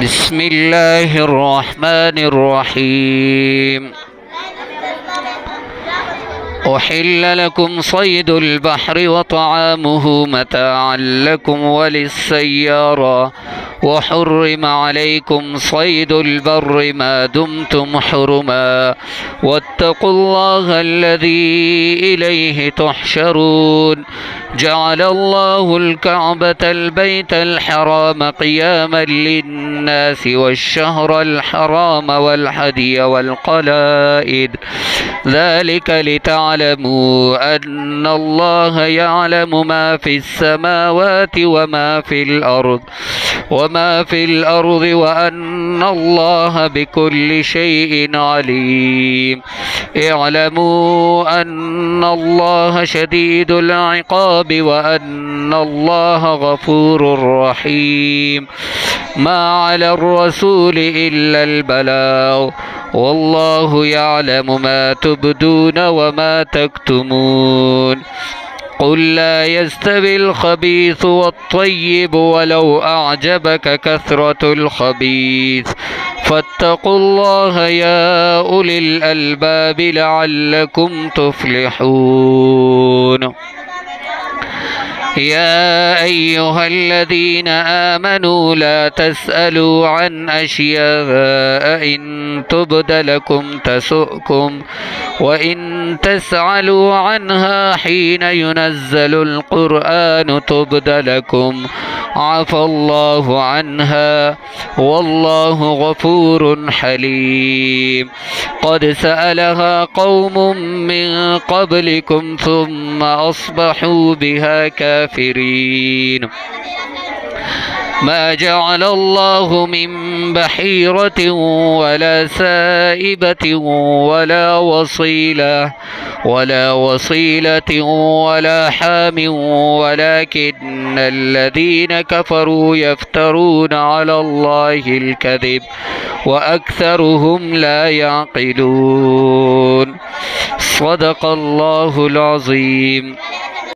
बिस्मिल्लाहिर्रहमानिर्रहीम। उहिल्ल लकुम सय्यदुल बहरि व तआमुहु मताअन लकुम वलिस्सय्यारा व हुर्रिम अलैकुम सय्यदुल बर्रि मा दुमतुम हुरुमा वत्तकुल्लाह अल्लज़ी इलैहि तुहशरून। जअलल्लाहुल कअबतल बैतल हराम क़ियामन लिन्नासि वश्शहरल हराम वल हदिय वल क़लाइद ज़ालिका लितअलमू अन्नल्लाह यअलमु मा फ़िस्समावाति वमा फ़िल अर्ज़ व अन्नल्लाह बिकुल्लि शैइन अलीम। इअलमू अन्नल्लाह शदीदुल इक़ाब व अन्नल्लाह गफूरुर रहीम। मा अलर रसूल इल्लल बलाग वल्लाहु यअलमु मा तुबदून व मा तक्तुमून। क़ुल ला यस्तविल ख़बीस वत्तय्यिब वलौ अअजबक कसरतुल ख़बीस फत्तक़ुल्लाह या उलिल अलबाब लअल्लकुम तुफ़्लिहून। या अय्युहल्लज़ीना आमनू ला तस्अलू अन अशियाअ इन तुबद लकुम तसुअकुम व इन तस्अलू अन्हा हीन युनज़्ज़लुल क़ुरआन तुबद लकुम अफ़ल्लाहु अन्हा वल्लाहु गफ़ूरुन हलीम। क़द सअलहा क़ौमुम मिन क़ब्लिकुम थुम्मा अस्बहू बिहा काफ़िरीन। मा जअलल्लाहु मिन बहीरतिन वला साइबतिन वला वसीलतिन वला हामिन वलाकिन्नल्लज़ीन कफ़रू यफ्तरून अलल्लाहिल कज़िब व अक्सरुहुम ला यअक़िलून। सदक़ल्लाहुल अज़ीम।